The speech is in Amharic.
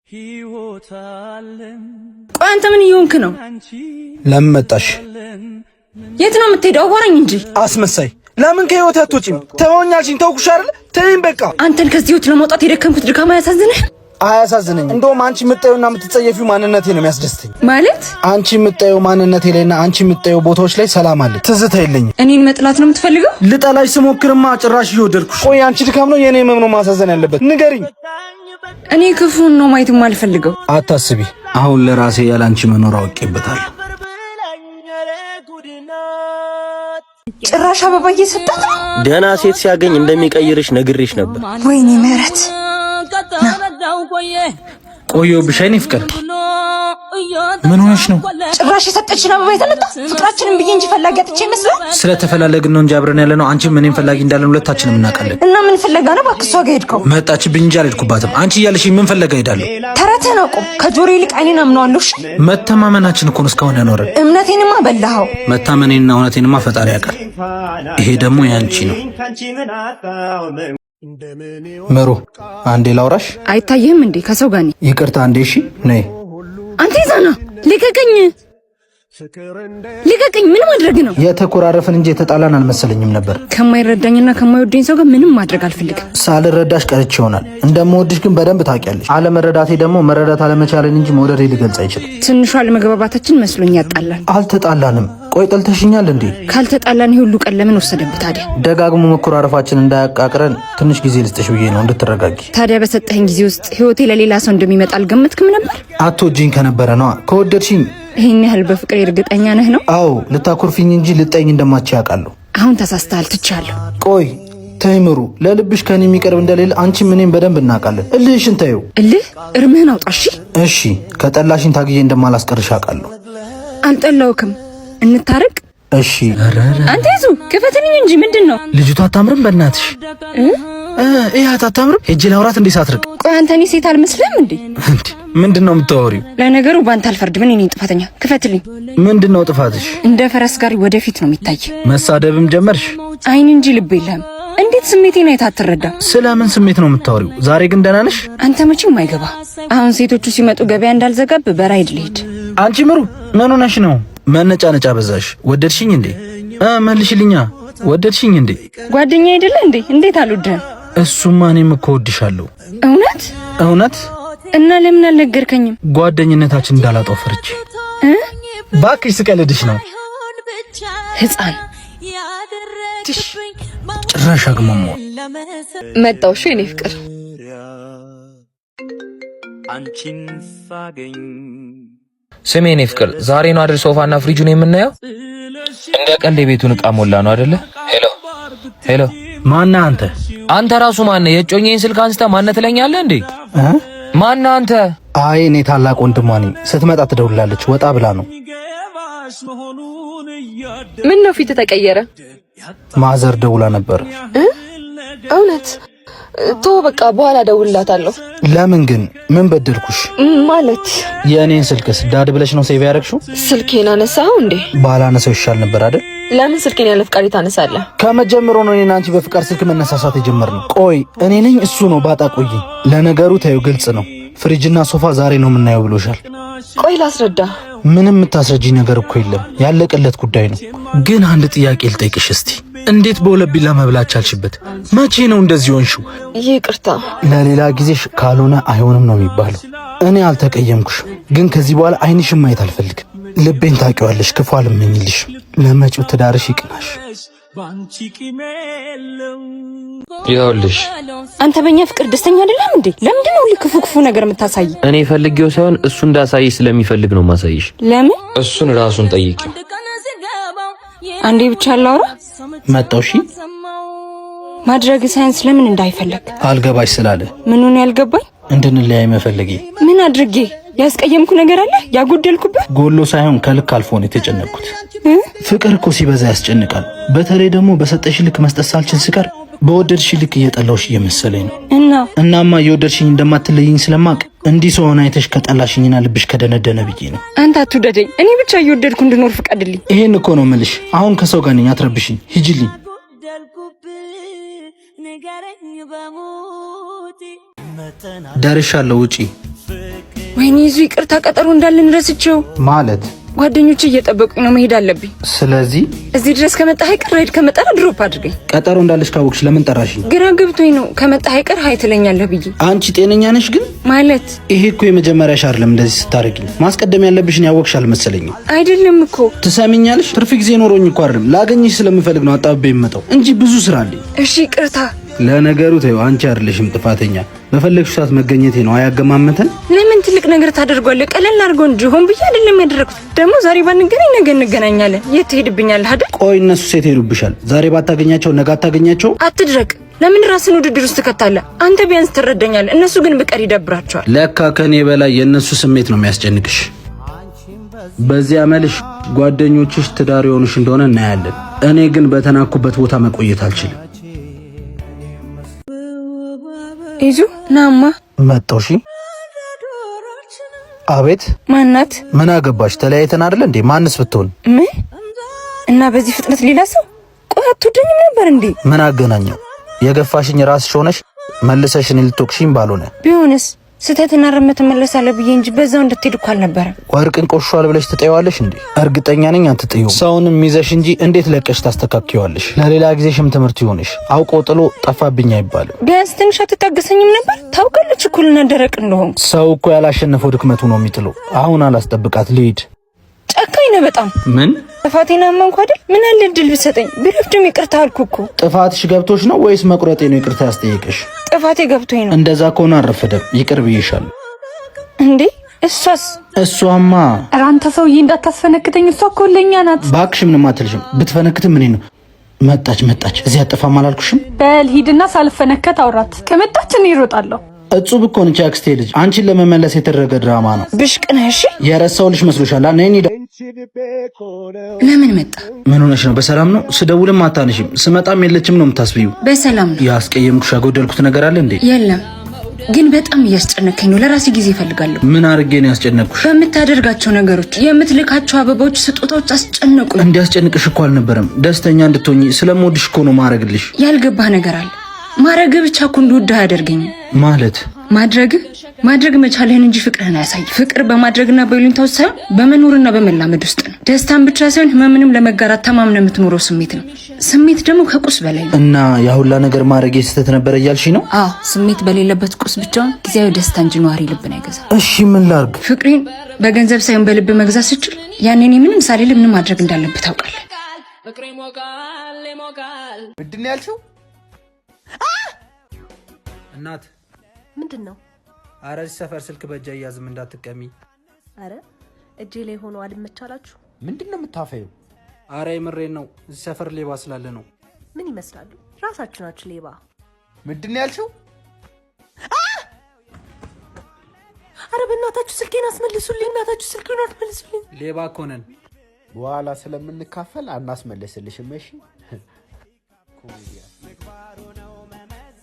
ቆይ አንተ ምን እየሆንክ ነው? ለምን መጣሽ? የት ነው የምትሄደው? አዋራኝ እንጂ አስመሳይ። ለምን ከህይወት አትወጪም? ተወኛልሽኝ፣ ተውኩሽ አይደል? ተይኝ በቃ። አንተን ከዚህ ህይወት ለማውጣት የደከምኩት ድካማ ያሳዝንህ? አያሳዝነኝ። እንደውም አንቺ የምትጠዩና የምትጸየፊው ማንነቴ ነው የሚያስደስተኝ። ማለት አንቺ የምትጠዩ ማንነቴ ላይና አንቺ የምትጠዩ ቦታዎች ላይ ሰላም አለ፣ ትዝታ የለኝም። እኔን መጥላት ነው የምትፈልገው? ልጠላሽ ስሞክርማ ጭራሽ እየወደድኩሽ። ቆይ አንቺ ድካም ነው የኔ ህመም ነው ማሳዘን ያለበት? ንገሪኝ። እኔ ክፉን ነው ማየት የማልፈልገው። አታስቢ፣ አሁን ለራሴ ያላንቺ መኖር አውቄበታለሁ። ጭራሽ አበባ እየሰጣት ነው። ደህና ሴት ሲያገኝ እንደሚቀይርሽ ነግሬሽ ነበር። ወይኔ ምህረት ቆየሁብሽ አይኔ ፍቅር። ምን ሆነሽ ነው? ጭራሽ የሰጠችን አበባ የተመጣ ፍቅራችንን ብዬ እንጂ ፈላጊ አጥቼ ይመስላል። ስለተፈላለግን ነው እንጂ አብረን ያለ ነው። አንቺም እኔም ፈላጊ እንዳለን ሁለታችንም እናውቃለን። እና ምን ፍለጋ ነው ባክሷ ጋር ሄድከው? መጣችብኝ እንጂ አልሄድኩባትም። አንቺ እያለሽኝ ምን ፈለጋ ሄዳለሁ? ተረትህን አቁም። ከጆሮ ይልቅ አይኔን አምነዋለሁ። እሺ መተማመናችን እኮ ነው እስካሁን ያኖረን። እምነቴንማ በላኸው። መታመኔንና እውነቴንማ ፈጣሪ ያውቃል። ይሄ ደግሞ ያንቺ ነው። ምሩ አንዴ ላውራሽ። አይታየህም እንዴ ከሰው ጋር ነኝ። ይቅርታ አንዴ። እሺ ነይ። አንተ ይዛና ልቀቀኝ፣ ልቀቀኝ። ምን ማድረግ ነው? የተኮራረፍን እንጂ የተጣላን አልመሰለኝም ነበር። ከማይረዳኝና ከማይወደኝ ሰው ጋር ምንም ማድረግ አልፈልግም። ሳልረዳሽ ቀርቼ ይሆናል። እንደምወድሽ ግን በደንብ ታውቂያለሽ። አለመረዳቴ ደግሞ መረዳት አለመቻለን እንጂ መውደዴ ሊገልጽ አይችልም። ትንሿ አለመግባባታችን መስሎኝ ያጣላል። አልተጣላንም። ቆይ ጠልተሽኛል እንዴ? ካልተጣላን ይሄ ሁሉ ቀን ለምን ወሰደብህ ታዲያ? ደጋግሞ መኮራረፋችን እንዳያቃቅረን ትንሽ ጊዜ ልስጥሽ ብዬ ነው እንድትረጋጊ። ታዲያ በሰጠኸኝ ጊዜ ውስጥ ህይወቴ ለሌላ ሰው እንደሚመጣ አልገመትክም ነበር? አትወጂኝ ከነበረ ነዋ። ከወደድሽኝ ይሄን ያህል በፍቅር እርግጠኛ ነህ ነው? አዎ፣ ልታኮርፊኝ እንጂ ልጠኝ እንደማትች ያውቃለሁ። አሁን ተሳስተሃል፣ ትቻለሁ። ቆይ ተይምሩ፣ ለልብሽ ከኔ የሚቀርብ እንደሌለ አንቺ ምንም በደንብ እናውቃለን። እልህሽን ተይው። እልህ እርምህን አውጣ። እሺ ከጠላሽኝ ታግዬ እንደማላስቀርሽ አውቃለሁ። አልጠላውክም። እንታረቅ። እሺ አንተ ይዙ ክፈትልኝ እንጂ ምንድን ነው? ልጅቷ አታምርም? በእናትሽ እያት አታምርም? ሄጄ ላውራት እንዴ ሳትርቅ። ቆይ አንተ እኔ ሴት አልመስልም እንዴ? ምንድን ነው የምታወሪው? ለነገሩ ባንተ አልፈርድም። እኔ ነኝ ጥፋተኛ። ክፈትልኝ። ምንድን ነው ጥፋትሽ? እንደ ፈረስ ጋሪ ወደፊት ነው የሚታይ። መሳደብም ጀመርሽ? አይን እንጂ ልብ የለህም። እንዴት ስሜቴን አይተህ አትረዳም? ስለምን ስሜት ነው የምታወሪው? ዛሬ ግን ደህና ነሽ? አንተ መቼም አይገባ። አሁን ሴቶቹ ሲመጡ ገበያ እንዳልዘጋብ በራይድ ልሂድ። አንቺ ምሩ ምን ሆነሽ ነው? መነጫነጫ በዛሽ። ወደድሽኝ እንዴ? መልሽልኛ። ወደድሽኝ እንዴ? ጓደኛ አይደለ እንዴ? እንዴት አልወድህም? እሱማ እኔም እኮ ወድሻለሁ። እውነት እውነት። እና ለምን አልነገርከኝም? ጓደኝነታችን እንዳላጣው ፈርቼ። ባክሽ ስቀልድሽ ነው። ህፃን ጭራሽ አግመሞ መጣው። እሺ የኔ ፍቅር አንቺን ሳገኝ ስሜ የኔ ፍቅር፣ ዛሬ ነው አይደል ሶፋና ፍሪጁን የምናየው? እንደ ቀልድ የቤቱን ዕቃ ሞላ ነው አይደለ? ሄሎ ሄሎ፣ ማነህ አንተ? አንተ ራሱ ማነህ? የጮኛዬን ስልክ አንስተህ ማነህ ትለኛለህ እንዴ? ማነህ አንተ? አይ እኔ ታላቅ ወንድሟ ነኝ። ስትመጣ ትደውላለች። ወጣ ብላ ነው። ምን ነው ፊት ተቀየረ? ማዘር ደውላ ነበር። እውነት? ቶ በቃ በኋላ ደውልላታለሁ። ለምን ግን? ምን በደልኩሽ? ማለት የእኔን ስልክስ ዳድ ብለሽ ነው ሴቭ ያደረግሽው? ስልኬን አነሳው እንዴ? ባላነሳው ይሻል ነበር አይደል? ለምን ስልኬን ያለ ፍቃድ ታነሳለህ? ከመጀመሩ ነው እኔና አንቺ በፍቃድ ስልክ መነሳሳት የጀመርነው። ቆይ እኔ ነኝ እሱ ነው? ባጣ ቆይ። ለነገሩ ታዩ ግልጽ ነው። ፍሪጅና ሶፋ ዛሬ ነው የምናየው ብሎሻል። ቆይ ላስረዳ። ምንም የምታስረጂኝ ነገር እኮ የለም። ያለቀለት ጉዳይ ነው። ግን አንድ ጥያቄ ልጠይቅሽ እስቲ። እንዴት በሁለት ቢላ መብላት ቻልሽበት? መቼ ነው እንደዚህ ሆንሽው? ይቅርታ። ለሌላ ጊዜሽ ካልሆነ አይሆንም ነው የሚባለው። እኔ አልተቀየምኩሽ፣ ግን ከዚህ በኋላ አይንሽን ማየት አልፈልግም። ልቤን ታውቂዋለሽ። ክፉ አልመኝልሽ። ለመጪው ትዳርሽ ይቅናሽ። ይኸውልሽ አንተ በእኛ ፍቅር ደስተኛ አይደለም እንዴ? ለምንድን ነው ክፉ ክፉ ነገር የምታሳይ? እኔ ፈልጌው ሳይሆን እሱ እንዳሳይሽ ስለሚፈልግ ነው ማሳይሽ። ለምን? እሱን ራሱን ጠይቂው። አንዴ ብቻ ላውራ። መጣው። እሺ ማድረግ ሳይንስ ለምን እንዳይፈልግ አልገባሽ ስላለ። ምኑን ያልገባኝ? እንድንለያይ መፈለጌ። ምን አድርጌ? ያስቀየምኩ ነገር አለ? ያጎደልኩበት? ጎሎ ሳይሆን ከልክ አልፎ ነው የተጨነቅኩት። ፍቅር እኮ ሲበዛ ያስጨንቃል። በተለይ ደግሞ በሰጠሽ ልክ መስጠት ሳልችል ስቀር በወደድሽ ልክ እየጠላውሽ እየመሰለኝ ነው። እናማ እየወደድሽኝ እንደማትለይኝ ስለማቅ እንዲህ ሰውን አይተሽ ከጠላሽኝና ልብሽ ከደነደነ ብዬ ነው። አንተ አትውደደኝ፣ እኔ ብቻ እየወደድኩ እንድኖር ፍቀድልኝ። ይሄን እኮ ነው የምልሽ። አሁን ከሰው ጋር ነኝ፣ አትረብሽኝ፣ ሂጂልኝ። ደርሻለሁ፣ ውጪ ወይኔ ይዙ ይቅርታ፣ ቀጠሮ እንዳለን ረስቼው። ማለት ጓደኞቼ እየጠበቁኝ ነው፣ መሄድ አለብኝ። ስለዚህ እዚህ ድረስ ከመጣህ አይቀር ራይድ ከመጣህ ድሮፕ አድርገኝ። ቀጠሮ እንዳለሽ ካወቅሽ ለምን ጠራሽኝ? ግራ ገብቶኝ ነው ከመጣህ አይቀር ሀይ ትለኛለህ ብዬ። አንቺ ጤነኛ ነሽ ግን? ማለት ይሄ እኮ የመጀመሪያሽ አይደለም እንደዚህ ስታረጊኝ። ማስቀደም ያለብሽን ያወቅሽ አልመሰለኝም። አይደለም እኮ ትሰሚኛለሽ? ትርፍ ጊዜ ኖሮኝ እኮ አይደለም ላገኝሽ ስለምፈልግ ነው አጣብቤ የምመጣው እንጂ ብዙ ስራ አለኝ። እሺ ይቅርታ። ለነገሩ ተይው፣ አንቺ አይደለሽም ጥፋተኛ። በፈለግሽ ሰዓት መገኘቴ ነው አያገማመተን። ለምን ትልቅ ነገር ታደርጓለህ? ቀለል አድርጎ እንጂ ሆን ብዬ አይደለም ያደረኩት። ደግሞ ዛሬ ባንገናኝ ነገ እንገናኛለን። የት ትሄድብኛለህ አይደል? ቆይ እነሱ ሴት ሄዱብሻል። ዛሬ ባታገኛቸው ነገ አታገኛቸው። አትድረቅ። ለምን ራስን ውድድር ውስጥ ትከታለህ? አንተ ቢያንስ ትረዳኛለህ፣ እነሱ ግን ብቀር ይደብራቸዋል። ለካ ከኔ በላይ የእነሱ ስሜት ነው የሚያስጨንቅሽ። በዚያ መልሽ ጓደኞችሽ ትዳር የሆኑሽ እንደሆነ እናያለን። እኔ ግን በተናኩበት ቦታ መቆየት አልችልም። ይዙ ናማ መጣው። እሺ አቤት። ማናት? ምን አገባሽ? ተለያይተን አይደል እንዴ? ማንስ ብትሆን ምን? እና በዚህ ፍጥነት ሌላ ሰው? ቆይ አትወደኝም ነበር እንዴ? ምን አገናኘው? የገፋሽኝ ራስሽ ሆነሽ መልሰሽ እኔ ልትወቅሽኝ ባልሆነ። ቢሆንስ ስተትና ረመት መለሳለ ብዬ እንጂ በዛው እንድትሄድ እኮ አልነበረ። ወርቅን ቆሽሿል ብለሽ ትጠይዋለሽ እንዴ? እርግጠኛ ነኝ አትጥይው። ሰውንም ይዘሽ እንጂ እንዴት ለቀሽ ታስተካክዪዋለሽ? ለሌላ ጊዜሽም ትምህርት ይሆንሽ። አውቆ ጥሎ ጠፋብኝ አይባልም። ቢያንስ ትንሽ አትታገሰኝም ነበር? ታውቃለች እኩልና ደረቅ እንደሆንኩ። ሰው እኮ ያላሸነፈው ድክመቱ ነው የሚጥለው። አሁን አላስጠብቃት ልሂድ። ጨካኝ ነህ በጣም። ምን ጥፋቴን አመንኩ አይደል? ምን አለ እድል ብትሰጠኝ። ቢረፍድም ይቅርታ አልኩ እኮ። ጥፋትሽ ገብቶሽ ነው ወይስ መቁረጤ ነው ይቅርታ ያስጠየቅሽ? ጥፋቴ ገብቶኝ ነው። እንደዛ ከሆነ አልረፈደም፣ ይቅር ብዬሻለሁ። እንዴ እሷስ? እሷማ አንተ ሰውዬ እንዳታስፈነክተኝ። እሷ እኮ ለኛ ናት። እባክሽ ምንም አትልሽም። ብትፈነክትም ምን ነው? መጣች። እዚህ አጠፋም አላልኩሽም? በል ሂድና ሳልፈነከት አውራት። ከመጣች እኔ እሮጣለሁ። እጹብ እኮ ነች አክስቴ ልጅ። አንቺን ለመመለስ የተደረገ ድራማ ነው። ብሽቅ ነህ። እሺ የረሳሁልሽ መስሎሻል? ነኝ። ለምን መጣ? ምን ሆነሽ ነው? በሰላም ነው? ስደውልም አታነሺም፣ ስመጣም የለችም ነው የምታስቢው? በሰላም ነው። ያስቀየምኩሽ ያጎደልኩት ነገር አለ እንዴ? የለም፣ ግን በጣም እያስጨነከኝ ነው። ለራሴ ጊዜ እፈልጋለሁ። ምን አድርጌ ነው ያስጨነቅኩሽ? በምታደርጋቸው ነገሮች፣ የምትልካቸው አበባዎች፣ ስጦታዎች አስጨነቁኝ። እንዲያስጨንቅሽ እኮ አልነበረም። ደስተኛ እንድትሆኚ ስለምወድሽ እኮ ነው ማረግልሽ። ያልገባህ ነገር አለ። ማረግ ብቻ እኮ እንድወድህ አያደርገኝም። ማለት ማድረግ መቻልህን እንጂ ፍቅርህን አያሳይ። ፍቅር በማድረግና በይሉኝታ ውስጥ ሳይሆን በመኖርና በመላመድ ውስጥ ነው። ደስታን ብቻ ሳይሆን ህመምንም ለመጋራት ተማምነህ የምትኖረው ስሜት ነው። ስሜት ደግሞ ከቁስ በላይ ነው። እና ያሁላ ነገር ማድረግ የስተት ነበር እያልሽኝ ነው? አዎ፣ ስሜት በሌለበት ቁስ ብቻውን ጊዜያዊ ደስታ እንጂ ነዋሪ ልብን አይገዛም። እሺ ምን ላርግ? ፍቅሬን በገንዘብ ሳይሆን በልብ መግዛት ስችል ያኔ እኔ ምንም ሳልል ምን ማድረግ እንዳለብህ ታውቃለህ። ምንድን ነው ያልሽው? እናት ምንድን ነው? አረ እዚህ ሰፈር ስልክ በእጅ አያዝም እንዳትቀሚ። አረ እጄ ላይ ሆኖ አልመቻላችሁ። ምንድን ነው የምታፈየው? አረ የምሬን ነው። እዚህ ሰፈር ሌባ ስላለ ነው። ምን ይመስላሉ? ራሳችሁ ናችሁ ሌባ። ምንድን ነው ያልሽው? አረ በእናታችሁ ስልኬን አስመልሱልኝ። እናታችሁ ስልኬን አስመልሱልኝ። ሌባ እኮ ነን። በኋላ ስለምንካፈል አናስመልስልሽም። እሺ